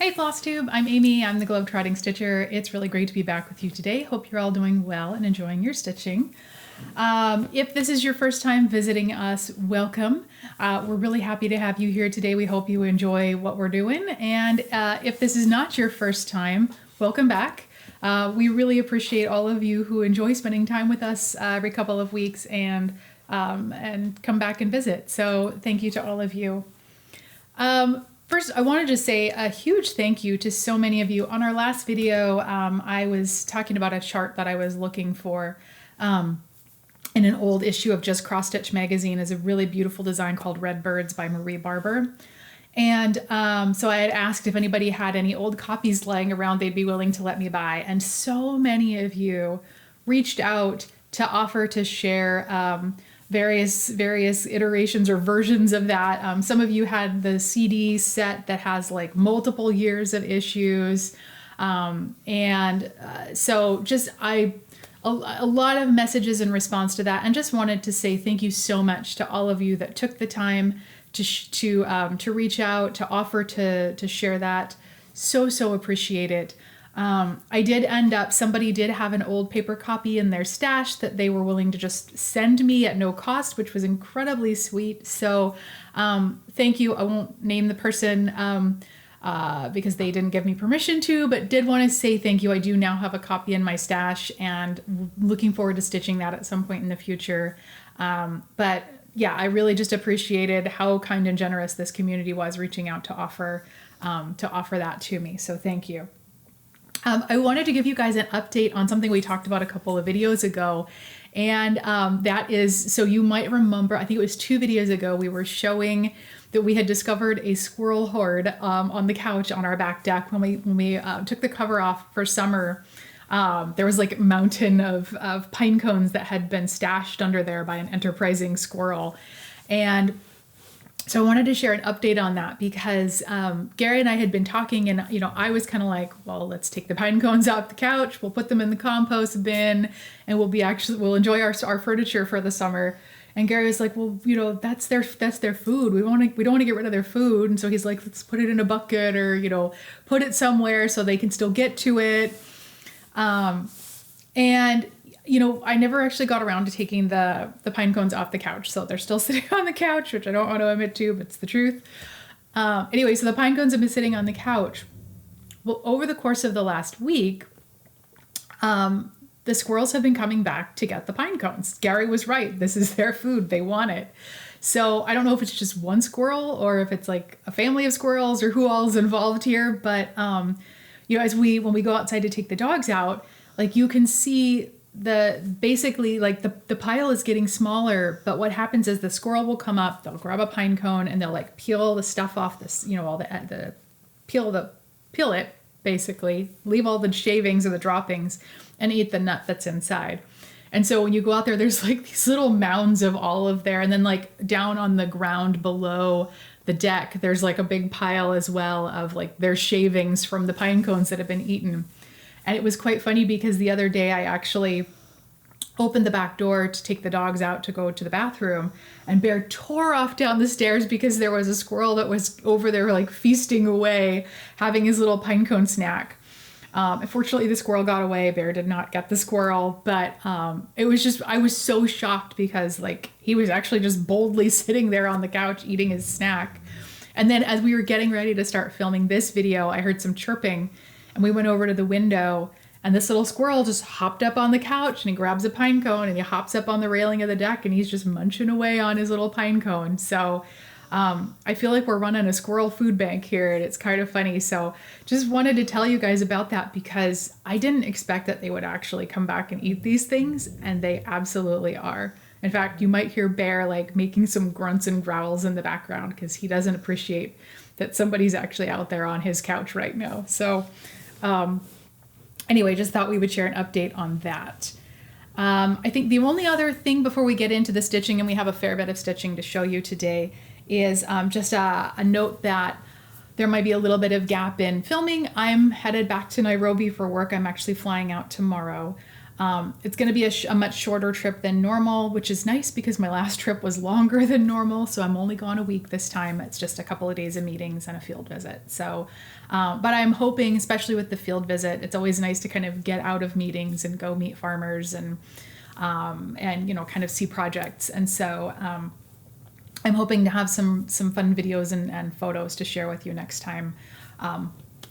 Hey Flosstube, I'm Amy. I'm the Globetrotting Stitcher. It's really great to be back with you today. Hope you're all doing well and enjoying your stitching. If this is your first time visiting us, welcome. We're really happy to have you here today. We hope you enjoy what we're doing. And if this is not your first time, welcome back. We really appreciate all of you who enjoy spending time with us every couple of weeks and come back and visit. So thank you to all of you. First, I want to just say a huge thank you to so many of you. On our last video, I was talking about a chart that I was looking for in an old issue of Just Cross Stitch magazine. Is a really beautiful design called Red Birds by Marie Barber. And so I had asked if anybody had any old copies lying around they'd be willing to let me buy. And so many of you reached out to offer to share various iterations or versions of that. Some of you had the CD set that has like multiple years of issues. So just a lot of messages in response to that, and just wanted to say thank you so much to all of you that took the time to reach out, to offer to share that. So appreciate it. I did end up, somebody did have an old paper copy in their stash that they were willing to just send me at no cost, which was incredibly sweet. So thank you. I won't name the person because they didn't give me permission to, but did want to say thank you. I do now have a copy in my stash and looking forward to stitching that at some point in the future. But yeah, I really just appreciated how kind and generous this community was reaching out to offer that to me. So thank you. I wanted to give you guys an update on something we talked about a couple of videos ago. And that is, so you might remember, I think it was 2 videos ago, we were showing that we had discovered a squirrel horde on the couch on our back deck when we took the cover off for summer. There was like a mountain of pine cones that had been stashed under there by an enterprising squirrel. And so I wanted to share an update on that because Gary and I had been talking, and I was kind of like, well, let's take the pine cones off the couch, we'll put them in the compost bin, and we'll enjoy our furniture for the summer. And Gary was like, well, that's their food. We don't want to get rid of their food. And so he's like, let's put it in a bucket or put it somewhere so they can still get to it. I never actually got around to taking the pine cones off the couch. So they're still sitting on the couch, which I don't want to admit to, but it's the truth. Anyway, so the pine cones have been sitting on the couch. Well, over the course of the last week, the squirrels have been coming back to get the pine cones. Gary was right. This is their food. They want it. So I don't know if it's just one squirrel or if it's like a family of squirrels or who all is involved here. But, when we go outside to take the dogs out, like you can see the pile is getting smaller, but what happens is the squirrel will come up, they'll grab a pine cone and they'll like peel the stuff off this, peel it basically, leave all the shavings or the droppings and eat the nut that's inside. And so when you go out there, there's like these little mounds of olive there. And then like down on the ground below the deck, there's like a big pile as well of like their shavings from the pine cones that have been eaten. And it was quite funny because the other day I actually opened the back door to take the dogs out to go to the bathroom, and Bear tore off down the stairs because there was a squirrel that was over there like feasting away, having his little pine cone snack. Unfortunately, the squirrel got away. Bear did not get the squirrel, but I was so shocked because like he was actually just boldly sitting there on the couch eating his snack. And then as we were getting ready to start filming this video, I heard some chirping, and we went over to the window, and this little squirrel just hopped up on the couch and he grabs a pine cone and he hops up on the railing of the deck and he's just munching away on his little pine cone. So I feel like we're running a squirrel food bank here, and it's kind of funny. So just wanted to tell you guys about that because I didn't expect that they would actually come back and eat these things, and they absolutely are. In fact, you might hear Bear like making some grunts and growls in the background because he doesn't appreciate that somebody's actually out there on his couch right now. So anyway, just thought we would share an update on that. I think the only other thing before we get into the stitching, and we have a fair bit of stitching to show you today, is just a note that there might be a little bit of gap in filming. I'm headed back to Nairobi for work. I'm actually flying out tomorrow. It's going to be a much shorter trip than normal, which is nice because my last trip was longer than normal. So I'm only gone a week this time. It's just a couple of days of meetings and a field visit. So, but I'm hoping, especially with the field visit, it's always nice to kind of get out of meetings and go meet farmers and kind of see projects. And so I'm hoping to have some fun videos and photos to share with you next time,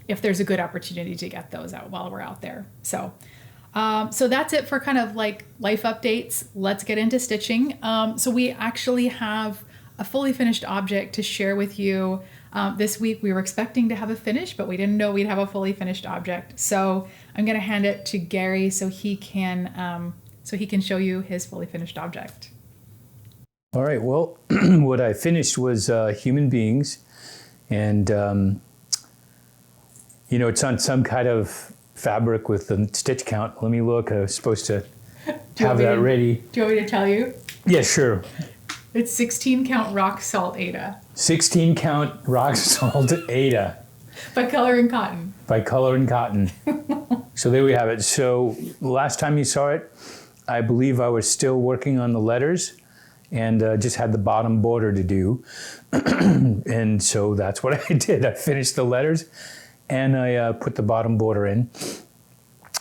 if there's a good opportunity to get those out while we're out there. So that's it for kind of like life updates. Let's get into stitching. So we actually have a fully finished object to share with you. This week we were expecting to have a finish, but we didn't know we'd have a fully finished object. So I'm going to hand it to Gary so he can show you his fully finished object. All right, well, what I finished was human beings, and it's on some kind of fabric with the stitch count. Let me look. I was supposed to have that ready. Do you want me to tell you? Yeah, sure. It's 16 count rock salt Aida. 16 count rock salt Aida. By Color and Cotton. By Color and Cotton. So there we have it. So last time you saw it, I believe I was still working on the letters and just had the bottom border to do. And so that's what I did. I finished the letters and I put the bottom border in.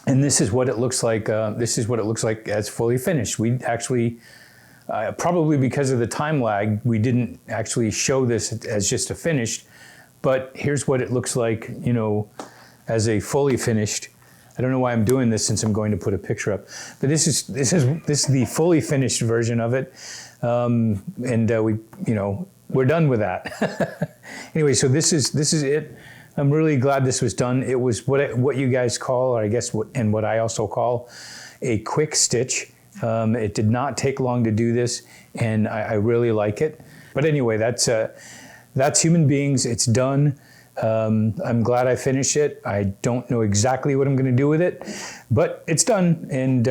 And this is what it looks like. This is what it looks like as fully finished. We actually, probably because of the time lag, we didn't actually show this as just a finished, but here's what it looks like, as a fully finished. I don't know why I'm doing this since I'm going to put a picture up, but this is the fully finished version of it. We're done with that. Anyway, so this is it. I'm really glad this was done. It was what you guys call, or I guess what I also call, a quick stitch. It did not take long to do this, and I really like it. But anyway, that's human beings. It's done. I'm glad I finished it. I don't know exactly what I'm going to do with it, but it's done. And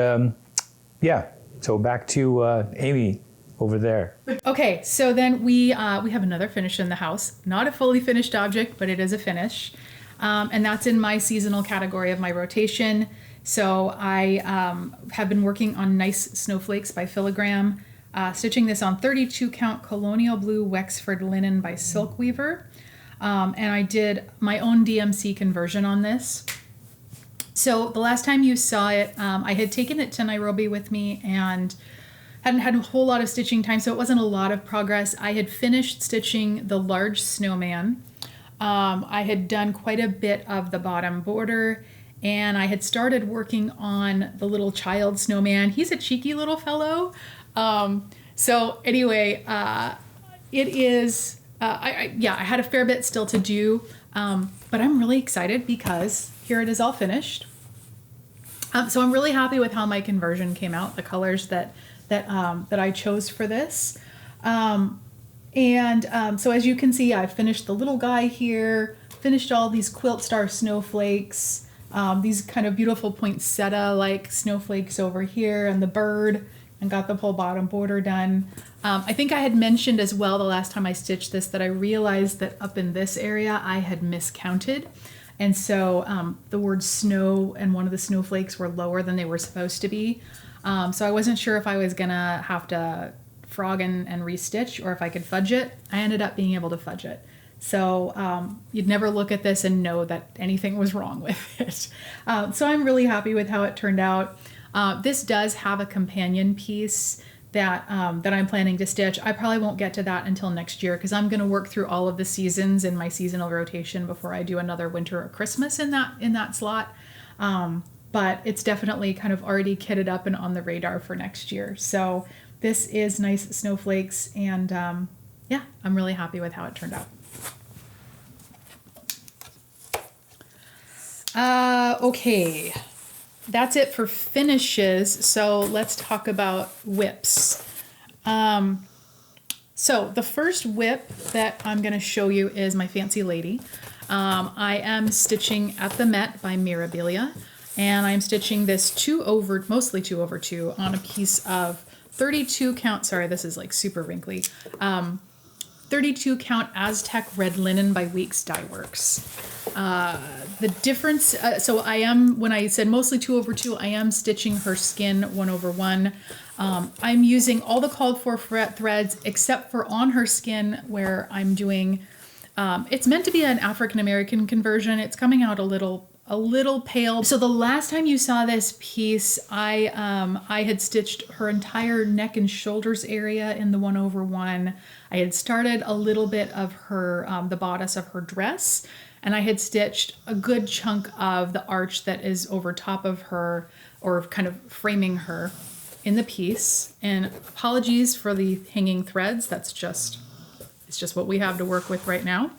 so back to Amy over there. Okay, so then we have another finish in the house. Not a fully finished object, but it is a finish. And that's in my seasonal category of my rotation. So I have been working on Nice Snowflakes by Filigram, stitching this on 32 count Colonial Blue Wexford linen by Silk Weaver. And I did my own DMC conversion on this. So the last time you saw it, I had taken it to Nairobi with me and hadn't had a whole lot of stitching time, so it wasn't a lot of progress. I had finished stitching the large snowman. I had done quite a bit of the bottom border, and I had started working on the little child snowman. He's a cheeky little fellow. So anyway, it is, I had a fair bit still to do, but I'm really excited because here it is all finished. So I'm really happy with how my conversion came out, the colors that I chose for this. So as you can see, I finished the little guy here, finished all these quilt star snowflakes, these kind of beautiful poinsettia-like snowflakes over here, and the bird, and got the whole bottom border done. I think I had mentioned as well the last time I stitched this that I realized that up in this area I had miscounted. And so the word snow and one of the snowflakes were lower than they were supposed to be. So I wasn't sure if I was gonna have to frog and restitch or if I could fudge it. I ended up being able to fudge it. So you'd never look at this and know that anything was wrong with it. So I'm really happy with how it turned out. This does have a companion piece that I'm planning to stitch. I probably won't get to that until next year because I'm going to work through all of the seasons in my seasonal rotation before I do another winter or Christmas in that slot. But it's definitely kind of already kitted up and on the radar for next year. So this is Nice Snowflakes, and I'm really happy with how it turned out. Okay. That's it for finishes. So let's talk about whips. So the first whip that I'm going to show you is my Fancy Lady. I am stitching at the Met by Mirabilia, and I'm stitching this mostly 2/2 on a piece of 32 count. Sorry, this is like super wrinkly. 32 count Aztec red linen by Weeks Dye Works. The difference, so I am, when I said mostly 2/2, I am stitching her skin 1/1. I'm using all the called for threads except for on her skin where I'm doing, it's meant to be an African American conversion. It's coming out a little pale. So the last time you saw this piece, I had stitched her entire neck and shoulders area in the 1/1. I had started a little bit of her, the bodice of her dress, and I had stitched a good chunk of the arch that is over top of her, or kind of framing her in the piece. And apologies for the hanging threads. It's just what we have to work with right now.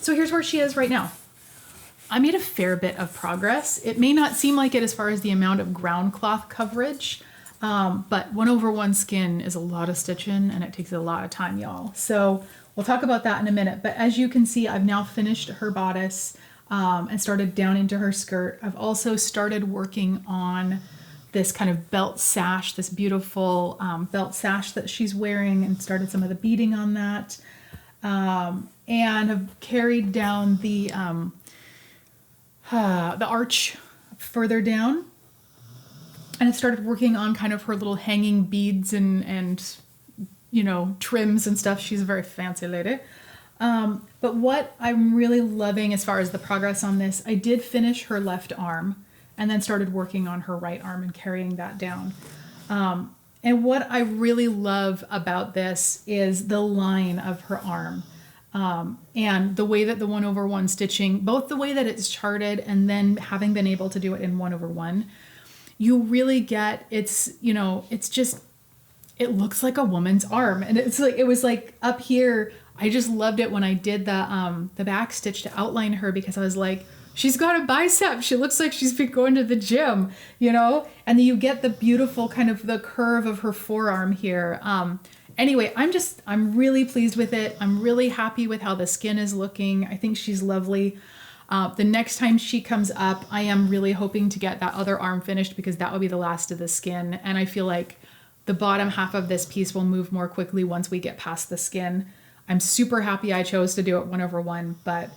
So here's where she is right now. I made a fair bit of progress. It may not seem like it as far as the amount of ground cloth coverage, but 1/1 skin is a lot of stitching and it takes a lot of time, y'all. So we'll talk about that in a minute. But as you can see, I've now finished her bodice and started down into her skirt. I've also started working on this kind of belt sash, this beautiful belt sash that she's wearing, and started some of the beading on that. And have carried down the arch further down, and have started working on kind of her little hanging beads and you know, trims and stuff. She's a very fancy lady. But what I'm really loving as far as the progress on this, I did finish her left arm and then started working on her right arm and carrying that down. And what I really love about this is the line of her arm. And the way that the 1/1 stitching, both the way that it's charted and then having been able to do it in 1/1, you really get, it's, you know, it's just, it looks like a woman's arm. And it's like, it was like up here, I just loved it when I did the back stitch to outline her, because I was like, she's got a bicep. She looks like she's been going to the gym, you know? And then you get the beautiful kind of the curve of her forearm here. Anyway, I'm really pleased with it. I'm really happy with how the skin is looking. I think she's lovely. The next time she comes up, I am really hoping to get that other arm finished, because that will be the last of the skin. And I feel like the bottom half of this piece will move more quickly once we get past the skin. I'm super happy I chose to do it 1/1, but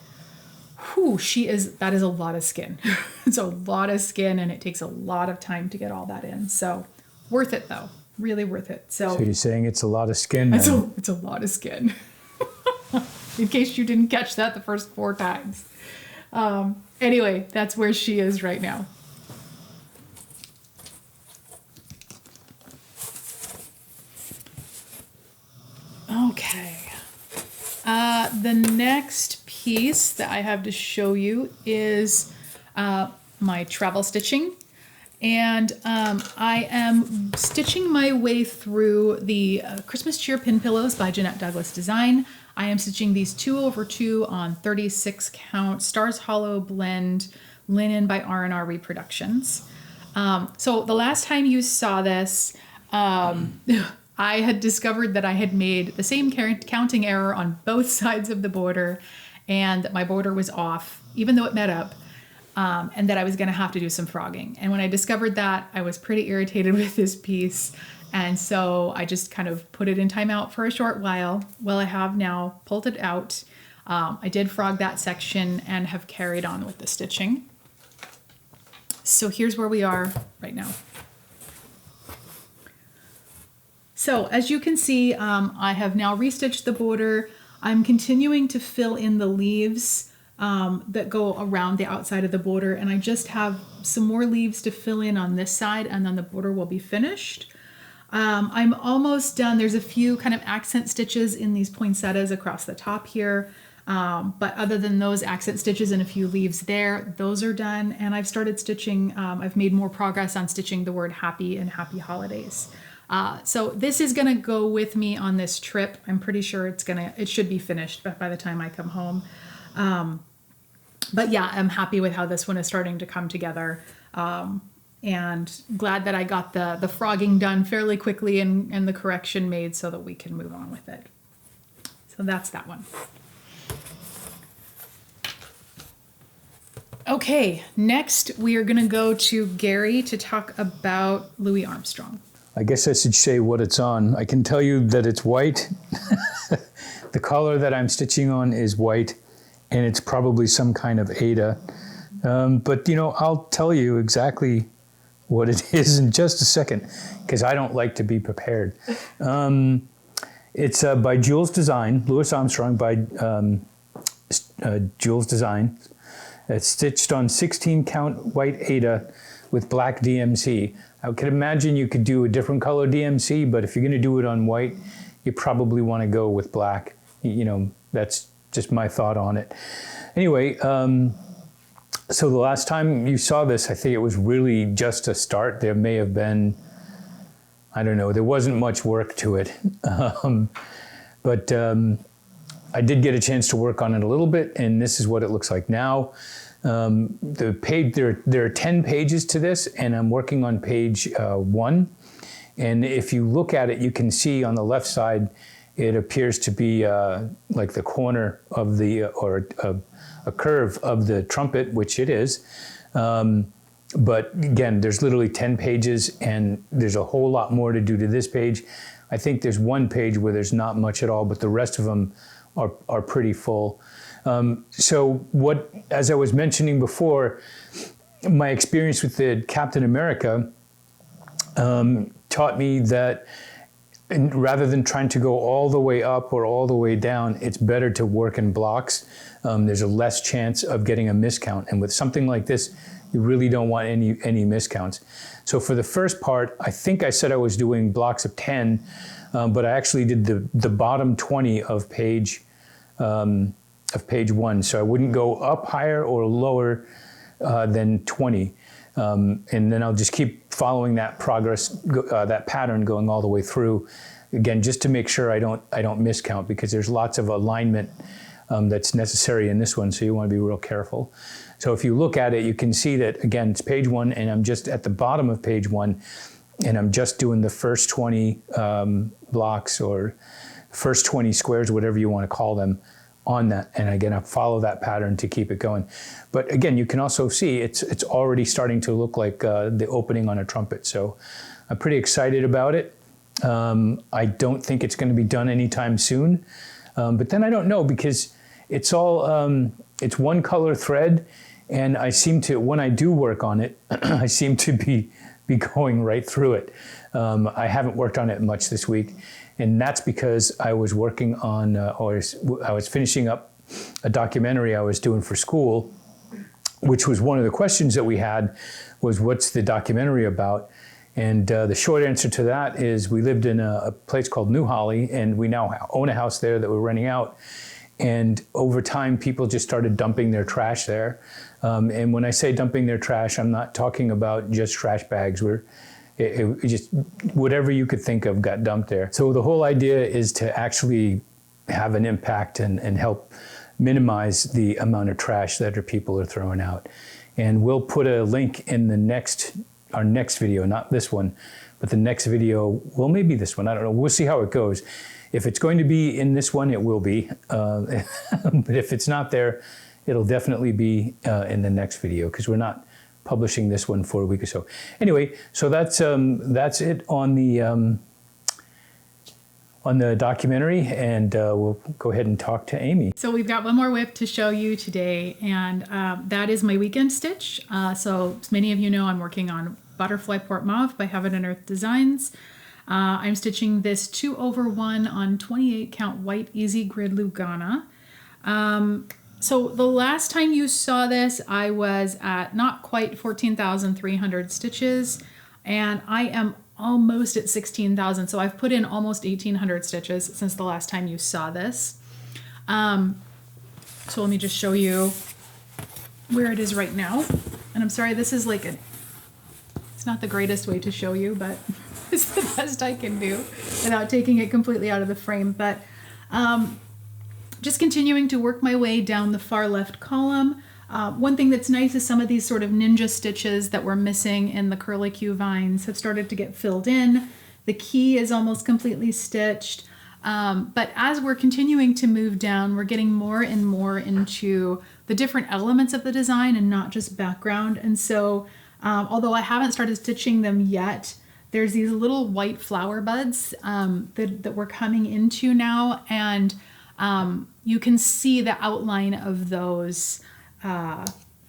whew, that is a lot of skin. It's a lot of skin, and it takes a lot of time to get all that in. So worth it though. Really worth it. So you're saying it's a lot of skin then? It's a lot of skin. In case you didn't catch that the first 4 times. Anyway, that's where she is right now. Okay. The next piece that I have to show you is my travel stitching. And I am stitching my way through the Christmas Cheer Pin Pillows by Jeanette Douglas Design. I am stitching these 2/2 on 36 count Stars Hollow blend linen by R&R Reproductions. So the last time you saw this, I had discovered that I had made the same counting error on both sides of the border, and that my border was off, even though it met up. And that I was going to have to do some frogging. And when I discovered that, I was pretty irritated with this piece. And so I just kind of put it in timeout for a short while. Well, I have now pulled it out. I did frog that section and have carried on with the stitching. So here's where we are right now. So as you can see, I have now restitched the border. I'm continuing to fill in the leaves that go around the outside of the border, and I just have some more leaves to fill in on this side, and then the border will be finished. I'm almost done. There's a few kind of accent stitches in these poinsettias across the top here, but other than those accent stitches and a few leaves there, those are done. And I've started stitching, I've made more progress on stitching the word happy and happy holidays. So this is gonna go with me on this trip. I'm pretty sure it should be finished by the time I come home. But yeah, I'm happy with how this one is starting to come together. And glad that I got the frogging done fairly quickly and the correction made so that we can move on with it. So that's that one. Okay, next we are gonna go to Gary to talk about Louis Armstrong. I guess I should say what it's on. I can tell you that it's white. The color that I'm stitching on is white, and it's probably some kind of Ada. But I'll tell you exactly what it is in just a second, because I don't like to be prepared. It's by Jules Design, Louis Armstrong by Jules Design. It's stitched on 16 count white Ada with black DMC. I could imagine you could do a different color DMC, but if you're going to do it on white, you probably want to go with black. That's just my thought on it. Anyway, so the last time you saw this, I think it was really just a start. There may have been, I don't know, there wasn't much work to it. But I did get a chance to work on it a little bit, and this is what it looks like now. The page, there are 10 pages to this, and I'm working on page 1. And if you look at it, you can see on the left side, it appears to be like the corner of the, or a curve of the trumpet, which it is. But again, there's literally 10 pages, and there's a whole lot more to do to this page. I think there's one page where there's not much at all, but the rest of them are pretty full. So as I was mentioning before, my experience with the Captain America taught me that rather than trying to go all the way up or all the way down, it's better to work in blocks. There's a less chance of getting a miscount. And with something like this, you really don't want any miscounts. So for the first part, I think I said I was doing blocks of 10, but I actually did the bottom 20 of page 1. So I wouldn't go up higher or lower than 20. And then I'll just keep following that progress, that pattern going all the way through. Again, just to make sure I don't miscount, because there's lots of alignment that's necessary in this one, so you want to be real careful. So if you look at it, you can see that, again, it's page 1, and I'm just at the bottom of page 1, and I'm just doing the first 20 blocks or first 20 squares, whatever you want to call them, on that. And again, I follow that pattern to keep it going. But again, you can also see it's already starting to look like the opening on a trumpet. So I'm pretty excited about it. I don't think it's going to be done anytime soon. But then I don't know, because it's all, it's one color thread. And I seem to, when I do work on it, I seem to be going right through it. I haven't worked on it much this week. And that's because I was working on, or I was finishing up a documentary I was doing for school, which was one of the questions that we had was, what's the documentary about? And the short answer to that is we lived in a place called New Holly, and we now own a house there that we're renting out. And over time, people just started dumping their trash there. And when I say dumping their trash, I'm not talking about just trash bags. It just, whatever you could think of got dumped there. So the whole idea is to actually have an impact and help minimize the amount of trash that people are throwing out. And we'll put a link in our next video, not this one, but the next video, well, maybe this one, I don't know. We'll see how it goes. If it's going to be in this one, it will be. But if it's not there, it'll definitely be in the next video, because we're not publishing this one for a week or so. Anyway, so that's it on the documentary, and we'll go ahead and talk to Amy. So we've got one more whip to show you today, and that is my weekend stitch. So as many of you know, I'm working on Butterfly Port Mauve by Heaven and Earth Designs. I'm stitching this 2/1 on 28 count white easy grid Lugana. So the last time you saw this, I was at not quite 14,300 stitches, and I am almost at 16,000. So I've put in almost 1,800 stitches since the last time you saw this. So let me just show you where it is right now. And I'm sorry, this is like it's not the greatest way to show you, but it's the best I can do without taking it completely out of the frame. But just continuing to work my way down the far left column. One thing that's nice is some of these sort of ninja stitches that were missing in the curlicue vines have started to get filled in. The key is almost completely stitched. But as we're continuing to move down, we're getting more and more into the different elements of the design and not just background. And so although I haven't started stitching them yet, there's these little white flower buds that we're coming into now, and you can see the outline of those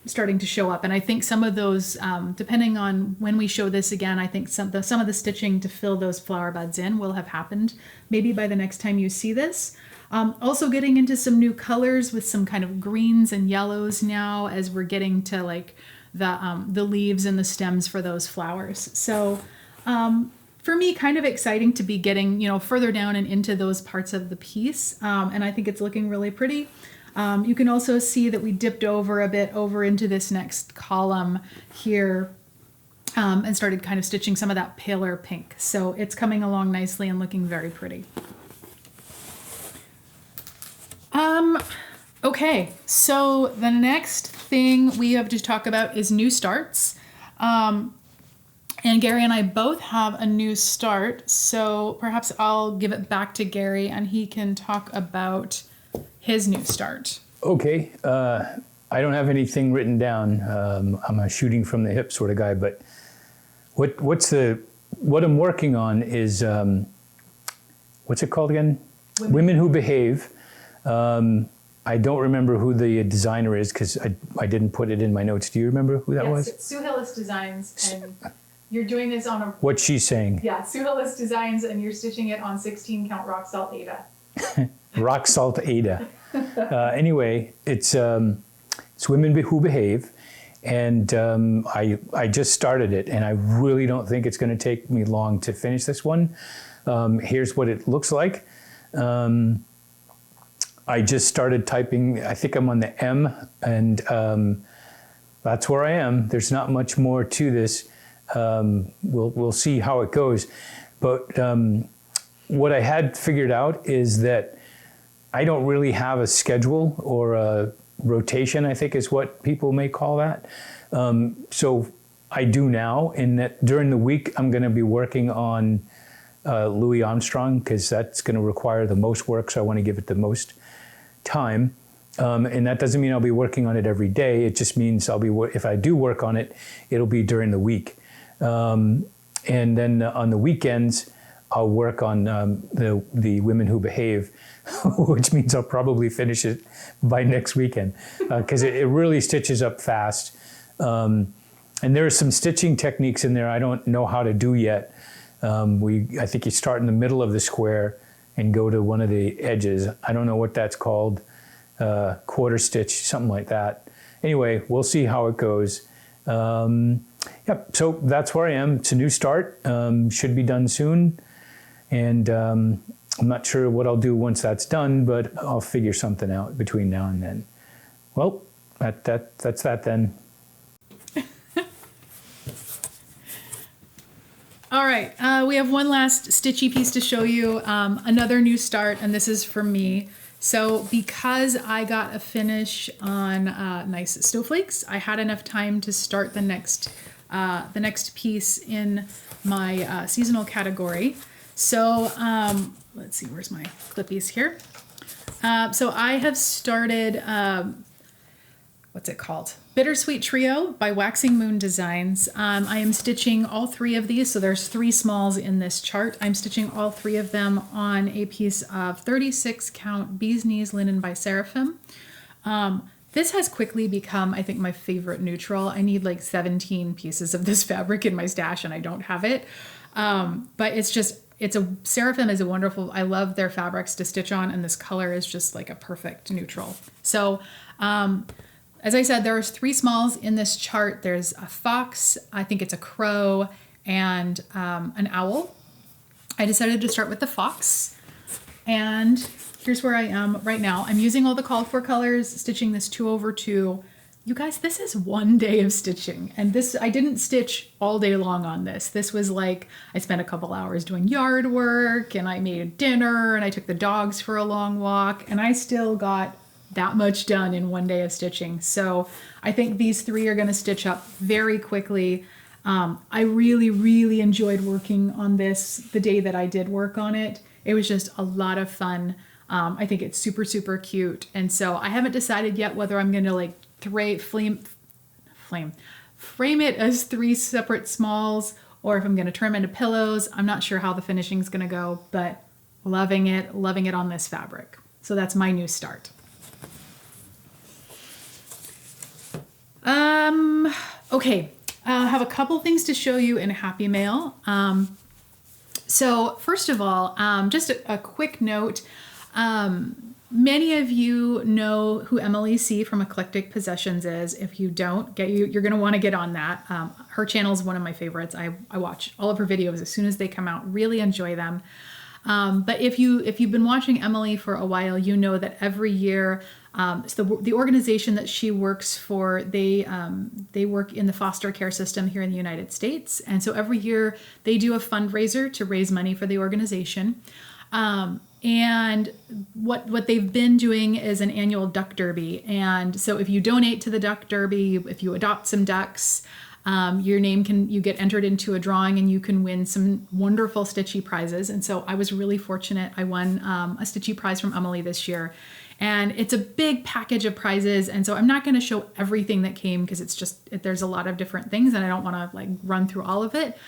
starting to show up. And I think some of those, depending on when we show this again, I think some of the stitching to fill those flower buds in will have happened maybe by the next time you see this. Also getting into some new colors with some kind of greens and yellows now as we're getting to like the leaves and the stems for those flowers. So for me, kind of exciting to be getting, further down and into those parts of the piece. And I think it's looking really pretty. You can also see that we dipped over a bit over into this next column here and started kind of stitching some of that paler pink. So it's coming along nicely and looking very pretty. Okay, so the next thing we have to talk about is new starts. And Gary and I both have a new start, so perhaps I'll give it back to Gary and he can talk about his new start. Okay, I don't have anything written down. I'm a shooting from the hip sort of guy, but what I'm working on is, what's it called again? Women Who Behave. I don't remember who the designer is because I didn't put it in my notes. Do you remember who that was? It's Sue Hillis Designs, and you're doing this on a... What she's saying. Yeah, Sue Hillis Designs, and you're stitching it on 16 count rock salt Aida. Rock salt Aida. Anyway, it's Women Who Behave, and I just started it, and I really don't think it's going to take me long to finish this one. Here's what it looks like. I just started typing. I think I'm on the M, and that's where I am. There's not much more to this. We'll see how it goes. But what I had figured out is that I don't really have a schedule or a rotation, I think is what people may call that. So I do now, in that during the week, I'm going to be working on Louis Armstrong, because that's going to require the most work, so I want to give it the most time. And that doesn't mean I'll be working on it every day. It just means if I do work on it, it'll be during the week. And then on the weekends, I'll work on the Women Who Behave, which means I'll probably finish it by next weekend, because it really stitches up fast. And there are some stitching techniques in there I don't know how to do yet. I think you start in the middle of the square and go to one of the edges. I don't know what that's called, quarter stitch, something like that. Anyway, we'll see how it goes. Yep, so that's where I am. It's a new start, should be done soon. And I'm not sure what I'll do once that's done, but I'll figure something out between now and then. Well, that's that then. All right, we have one last stitchy piece to show you, another new start, and this is for me. So because I got a finish on nice snowflakes, I had enough time to start the next piece in my seasonal category. So let's see, where's my clippies here? So I have started, what's it called? Bittersweet Trio by Waxing Moon Designs. I am stitching all three of these. So there's 3 smalls in this chart. I'm stitching all 3 of them on a piece of 36 count Bee's Knees linen by Seraphim. This has quickly become, I think, my favorite neutral. I need like 17 pieces of this fabric in my stash and I don't have it. But Seraphim is a wonderful, I love their fabrics to stitch on, and this color is just like a perfect neutral. So, as I said, there's 3 smalls in this chart. There's a fox, I think it's a crow, and an owl. I decided to start with the fox, and here's where I am right now. I'm using all the called for colors, stitching this 2/2. You guys, this is 1 day of stitching, and I didn't stitch all day long on this. This was like, I spent a couple hours doing yard work, and I made dinner, and I took the dogs for a long walk, and I still got that much done in 1 day of stitching. So I think these 3 are going to stitch up very quickly. I really, really enjoyed working on this the day that I did work on it. It was just a lot of fun. I think it's super, super cute. And so I haven't decided yet whether I'm going to frame it as 3 separate smalls, or if I'm going to turn them into pillows. I'm not sure how the finishing is going to go, but loving it on this fabric. So that's my new start. Okay, I have a couple things to show you in Happy Mail. So first of all, just a quick note. Many of you know who Emily C. from Eclectic Possessions is. If you don't, you're going to want to get on that. Her channel is one of my favorites. I watch all of her videos as soon as they come out. Really enjoy them. But if you've been watching Emily for a while, you know that every year, so the organization that she works for, they work in the foster care system here in the United States. And so every year they do a fundraiser to raise money for the organization. And what they've been doing is an annual duck derby. And so if you donate to the duck derby, if you adopt some ducks, you get entered into a drawing and you can win some wonderful Stitchy prizes. And so I was really fortunate. I won a Stitchy prize from Emily this year, and it's a big package of prizes. And so I'm not going to show everything that came because there's a lot of different things and I don't want to like run through all of it.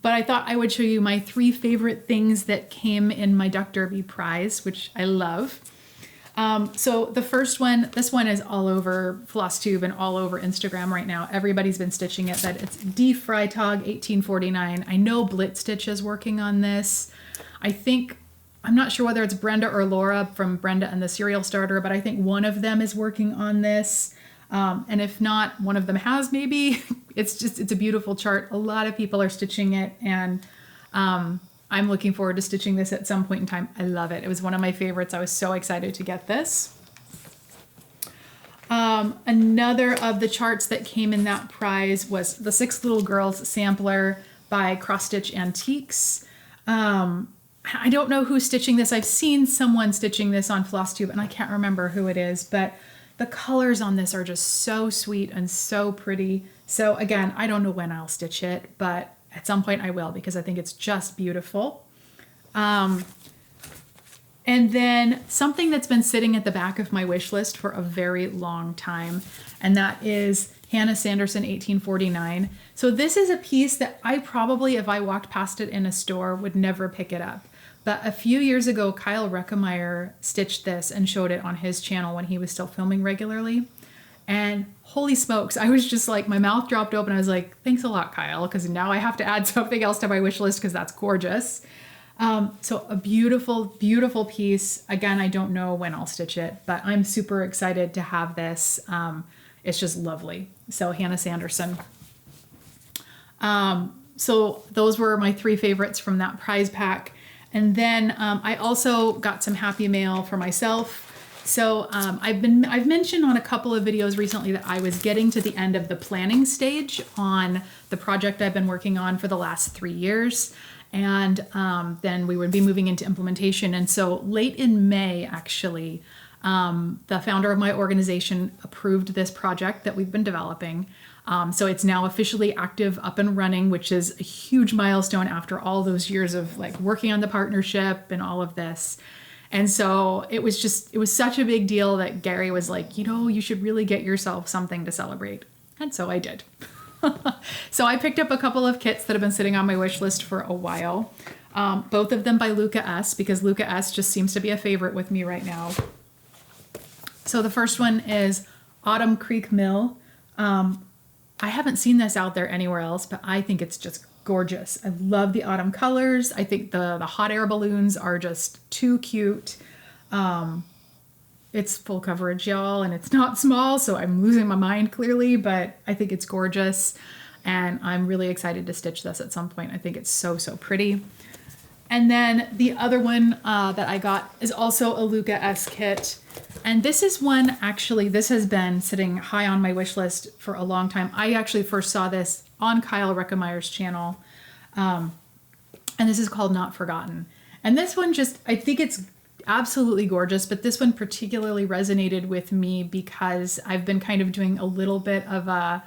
But I thought I would show you my 3 favorite things that came in my Duck Derby prize, which I love. So the first one, this one is all over Flosstube and all over Instagram right now. Everybody's been stitching it, but it's D. Freitag 1849. I know Blitz Stitch is working on this. I'm not sure whether it's Brenda or Laura from Brenda and the Cereal Starter, but I think one of them is working on this. And if not, one of them has maybe. It's a beautiful chart. A lot of people are stitching it, and I'm looking forward to stitching this at some point in time. I love it. It was one of my favorites. I was so excited to get this. Another of the charts that came in that prize was the 6 Little Girls sampler by Cross Stitch Antiques. I don't know who's stitching this. I've seen someone stitching this on Flosstube, and I can't remember who it is, but the colors on this are just so sweet and so pretty. So again, I don't know when I'll stitch it, but at some point I will, because I think it's just beautiful. And then something that's been sitting at the back of my wish list for a very long time, and that is Hannah Sanderson 1849. So this is a piece that I probably, if I walked past it in a store, would never pick it up. But a few years ago, Kyle Reckemeyer stitched this and showed it on his channel when he was still filming regularly. And holy smokes, I was just like, my mouth dropped open. I was like, thanks a lot, Kyle, because now I have to add something else to my wish list because that's gorgeous. So a beautiful, beautiful piece. Again, I don't know when I'll stitch it, but I'm super excited to have this. It's just lovely. So Hannah Sanderson. So those were my 3 favorites from that prize pack. And then I also got some Happy Mail for myself. So I've mentioned on a couple of videos recently that I was getting to the end of the planning stage on the project I've been working on for the last 3 years. And then we would be moving into implementation. And so late in May, actually, the founder of my organization approved this project that we've been developing. So it's now officially active, up and running, which is a huge milestone after all those years of like working on the partnership and all of this. And so it was such a big deal that Gary was like, you should really get yourself something to celebrate. And so I did. So I picked up a couple of kits that have been sitting on my wish list for a while. Both of them by Luca S, because Luca S just seems to be a favorite with me right now. So the first one is Autumn Creek Mill. I haven't seen this out there anywhere else, but I think it's just gorgeous. I love the autumn colors. I think the hot air balloons are just too cute. It's full coverage, y'all, and it's not small, so I'm losing my mind clearly, but I think it's gorgeous, and I'm really excited to stitch this at some point. I think it's so, so pretty. And then the other one that I got is also a Luca S kit. And this is one, actually, this has been sitting high on my wish list for a long time. I actually first saw this on Kyle Reckemeyer's channel. And this is called Not Forgotten. And this one I think it's absolutely gorgeous, but this one particularly resonated with me because I've been kind of doing a little bit of a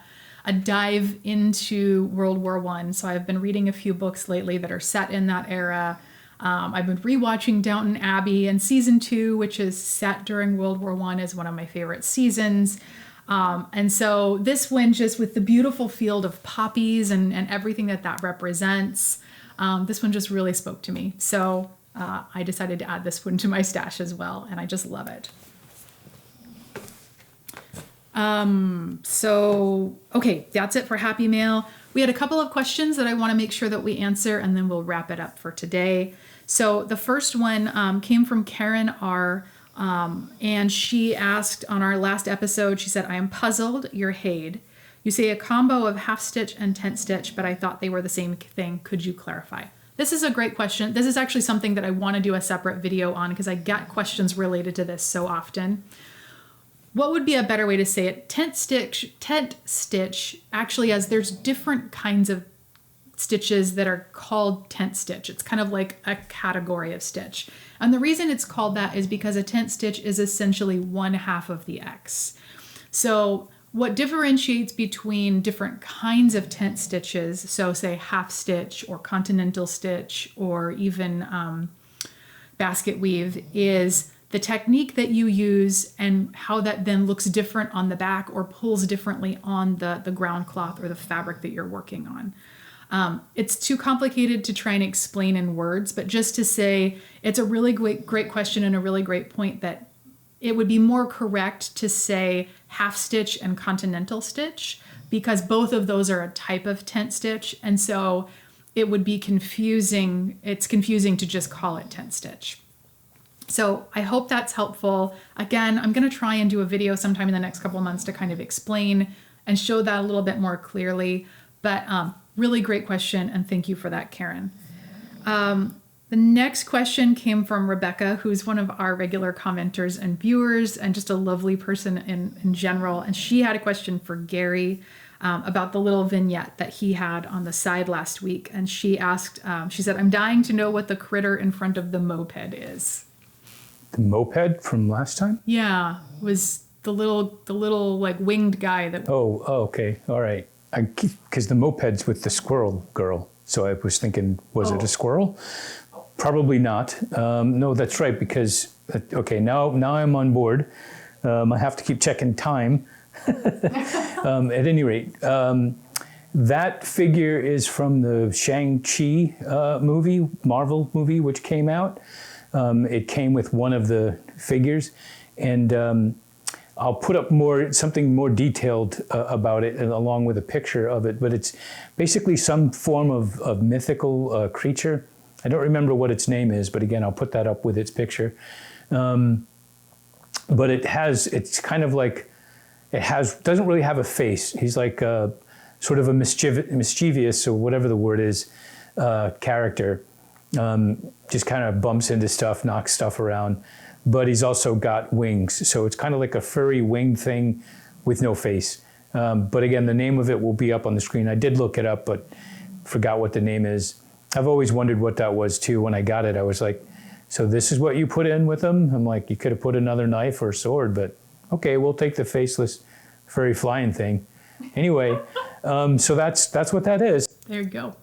dive into World War I. So I've been reading a few books lately that are set in that era. I've been rewatching Downton Abbey, and season 2, which is set during World War I, is one of my favorite seasons. And so this one, just with the beautiful field of poppies and everything that represents, this one just really spoke to me. So I decided to add this one to my stash as well, and I just love it. So, okay, that's it for Happy Mail. We had a couple of questions that I want to make sure that we answer, and then we'll wrap it up for today. So the first one came from Karen R., and she asked on our last episode, she said, I am puzzled, you're Haid. You say a combo of half stitch and tent stitch, but I thought they were the same thing. Could you clarify? This is a great question. This is actually something that I want to do a separate video on because I get questions related to this so often. What would be a better way to say it? Tent stitch actually, as there's different kinds of stitches that are called tent stitch. It's kind of like a category of stitch. And the reason it's called that is because a tent stitch is essentially 1/2 of the X. So what differentiates between different kinds of tent stitches, so say half stitch or continental stitch or even basket weave, is the technique that you use and how that then looks different on the back or pulls differently on the ground cloth or the fabric that you're working on. It's too complicated to try and explain in words, but just to say it's a really great question and a really great point that it would be more correct to say half stitch and continental stitch because both of those are a type of tent stitch. And so it would be confusing. It's confusing to just call it tent stitch. So I hope that's helpful. Again, I'm going to try and do a video sometime in the next couple of months to kind of explain and show that a little bit more clearly. But really great question, and thank you for that, Karen. The next question came from Rebecca, who's one of our regular commenters and viewers and just a lovely person in general. And she had a question for Gary about the little vignette that he had on the side last week. And she asked, she said, I'm dying to know what the critter in front of the moped is. The moped from last time? Yeah, it was the little like winged guy that... Oh, okay. All right. Because the moped's with the squirrel girl. So I was thinking, was it a squirrel? Probably not. No, that's right. Because, okay, now I'm on board. I have to keep checking time. At any rate, that figure is from the Shang-Chi movie, Marvel movie, which came out. It came with one of the figures. And I'll put up something more detailed about it along with a picture of it. But it's basically some form of mythical creature. I don't remember what its name is, but again, I'll put that up with its picture. But it's kind of like, doesn't really have a face. He's like sort of a mischievous, or whatever the word is, character. Just kind of bumps into stuff, knocks stuff around. But he's also got wings. So it's kind of like a furry winged thing with no face. But again, the name of it will be up on the screen. I did look it up, but forgot what the name is. I've always wondered what that was too. When I got it, I was like, so this is what you put in with them? I'm like, you could have put another knife or sword, but okay, we'll take the faceless furry flying thing. Anyway, so that's what that is. There you go.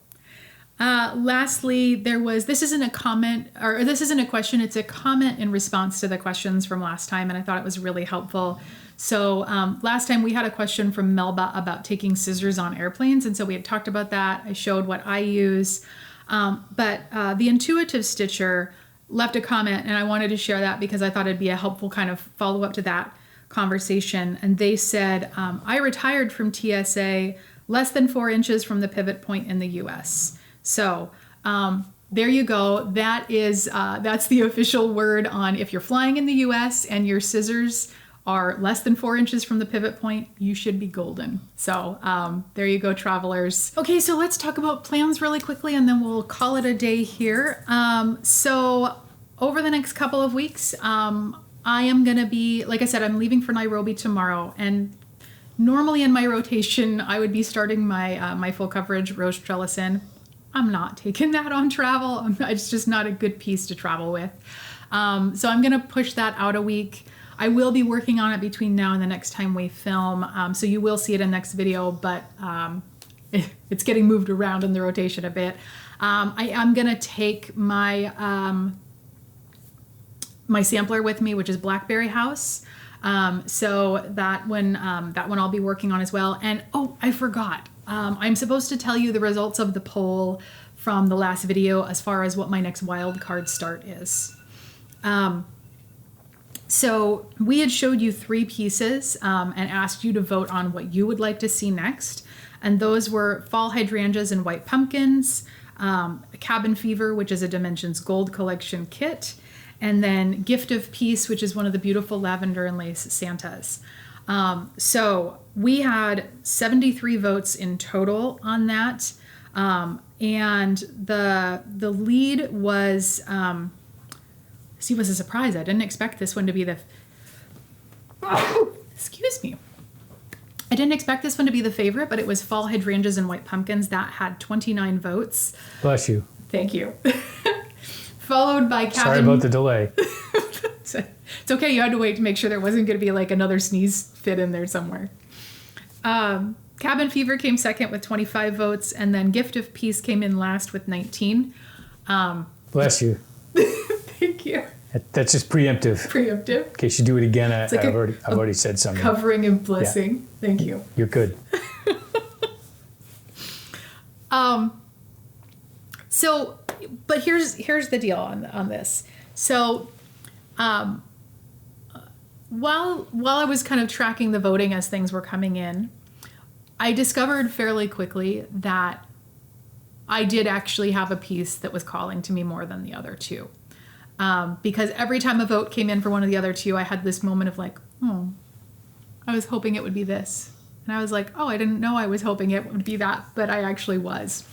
Lastly, this isn't a comment, or this isn't a question, it's a comment in response to the questions from last time, and I thought it was really helpful. So last time we had a question from Melba about taking scissors on airplanes, and so we had talked about that. I showed what I use. But the Intuitive Stitcher left a comment, and I wanted to share that because I thought it'd be a helpful kind of follow-up to that conversation. And they said, I retired from TSA less than 4 inches from the pivot point in the US. So there you go. That's the official word on if you're flying in the US and your scissors are less than 4 inches from the pivot point, you should be golden. So there you go, travelers. Okay, so let's talk about plans really quickly and then we'll call it a day here. So over the next couple of weeks, I am gonna be, like I said, I'm leaving for Nairobi tomorrow, and normally in my rotation, I would be starting my full coverage rose trellis in. I'm not taking that on travel. It's just not a good piece to travel with. So I'm gonna push that out a week. I will be working on it between now and the next time we film. So you will see it in the next video, but it's getting moved around in the rotation a bit. I am gonna take my my sampler with me, which is Blackberry House. So that one I'll be working on as well. And oh, I forgot. I'm supposed to tell you the results of the poll from the last video as far as what my next wild card start is. So we had showed you 3 pieces and asked you to vote on what you would like to see next. And those were Fall Hydrangeas and White Pumpkins, Cabin Fever, which is a Dimensions Gold Collection kit, and then Gift of Peace, which is one of the beautiful lavender and lace Santas. So we had 73 votes in total on that. And the lead was, was a surprise. I didn't expect this one to be the, excuse me. I didn't expect this one to be the favorite, but it was Fall Hydrangeas and White Pumpkins. That had 29 votes. Bless you. Thank you. Followed by Cabin... Sorry about the delay. It's okay. You had to wait to make sure there wasn't going to be like another sneeze fit in there somewhere. Cabin Fever came second with 25 votes, and then Gift of Peace came in last with 19. Bless you. Thank you. That's just preemptive. Preemptive. In case you do it again, I've like already said something. Covering and blessing. Yeah. Thank you. You're good. So, but here's the deal on this. So, while I was kind of tracking the voting as things were coming in, I discovered fairly quickly that I did actually have a piece that was calling to me more than the other 2. Because every time a vote came in for one of the other 2, I had this moment of like, oh, I was hoping it would be this. And I was like, oh, I didn't know I was hoping it would be that, but I actually was.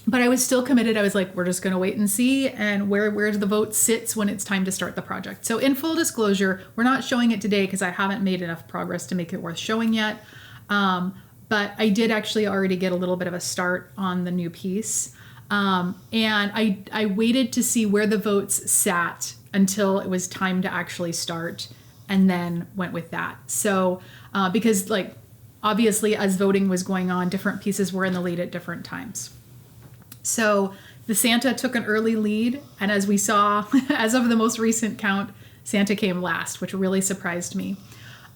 But I was still committed. I was like, we're just going to wait and see, and where the vote sits when it's time to start the project. So in full disclosure, we're not showing it today because I haven't made enough progress to make it worth showing yet. But I did actually already get a little bit of a start on the new piece. And I waited to see where the votes sat until it was time to actually start, and then went with that. So because like obviously as voting was going on, different pieces were in the lead at different times. So the Santa took an early lead, and as we saw, as of the most recent count, Santa came last, which really surprised me.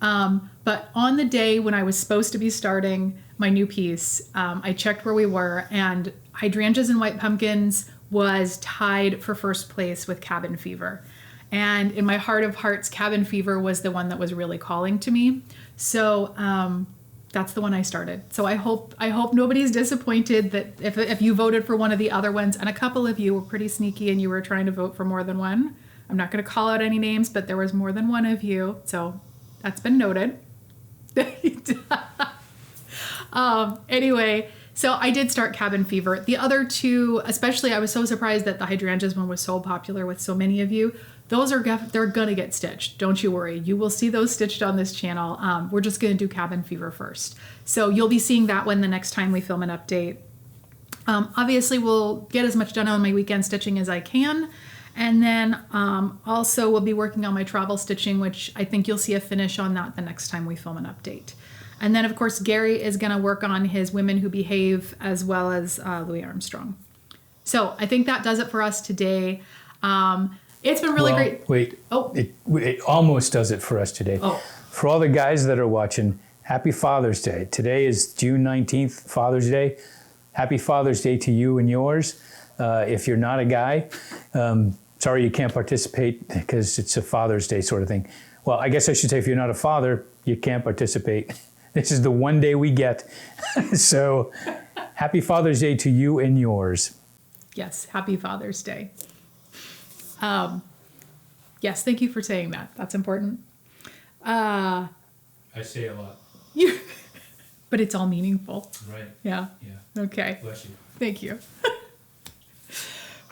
But on the day when I was supposed to be starting my new piece, I checked where we were, and Hydrangeas and White Pumpkins was tied for first place with Cabin Fever. And in my heart of hearts, Cabin Fever was the one that was really calling to me. So that's the one I started. So I hope nobody's disappointed that if you voted for one of the other ones, and a couple of you were pretty sneaky and you were trying to vote for more than one. I'm not going to call out any names, but there was more than one of you. So that's been noted. Anyway, so I did start Cabin Fever. The other 2, especially, I was so surprised that the Hydrangeas one was so popular with so many of you. Those are they're gonna get stitched. Don't you worry. You will see those stitched on this channel. We're just gonna do Cabin Fever first. So you'll be seeing that one the next time we film an update. Obviously, we'll get as much done on my weekend stitching as I can. And then also we'll be working on my travel stitching, which I think you'll see a finish on that the next time we film an update. And then, of course, Gary is going to work on his Women Who Behave as well as Louis Armstrong. So I think that does it for us today. It's been really great. Wait. Oh. It almost does it for us today. Oh. For all the guys that are watching, happy Father's Day. Today is June 19th, Father's Day. Happy Father's Day to you and yours. If you're not a guy, sorry you can't participate because it's a Father's Day sort of thing. Well, I guess I should say if you're not a father, you can't participate. This is the one day we get. So happy Father's Day to you and yours. Yes, happy Father's Day. Yes, thank you for saying that. That's important. I say a lot. But it's all meaningful. Right. Yeah. Yeah. Okay. Bless you. Thank you.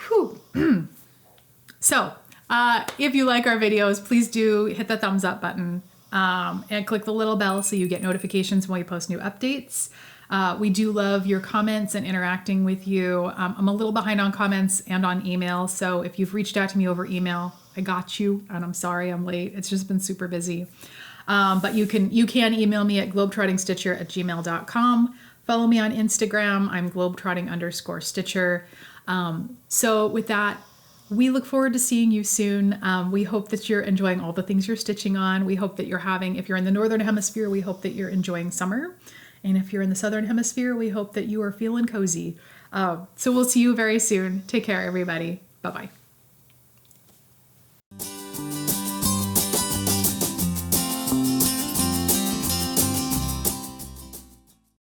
Whew. So, if you like our videos, please do hit the thumbs up button and click the little bell so you get notifications when we post new updates. We do love your comments and interacting with you. I'm a little behind on comments and on email, so if you've reached out to me over email, I got you, and I'm sorry I'm late. It's just been super busy. But you can email me at globetrottingstitcher@gmail.com. Follow me on Instagram. I'm globetrotting_stitcher. So with that, we look forward to seeing you soon. We hope that you're enjoying all the things you're stitching on. We hope that you're having, if you're in the Northern Hemisphere, we hope that you're enjoying summer. And if you're in the Southern Hemisphere, we hope that you are feeling cozy. So we'll see you very soon. Take care, everybody. Bye-bye.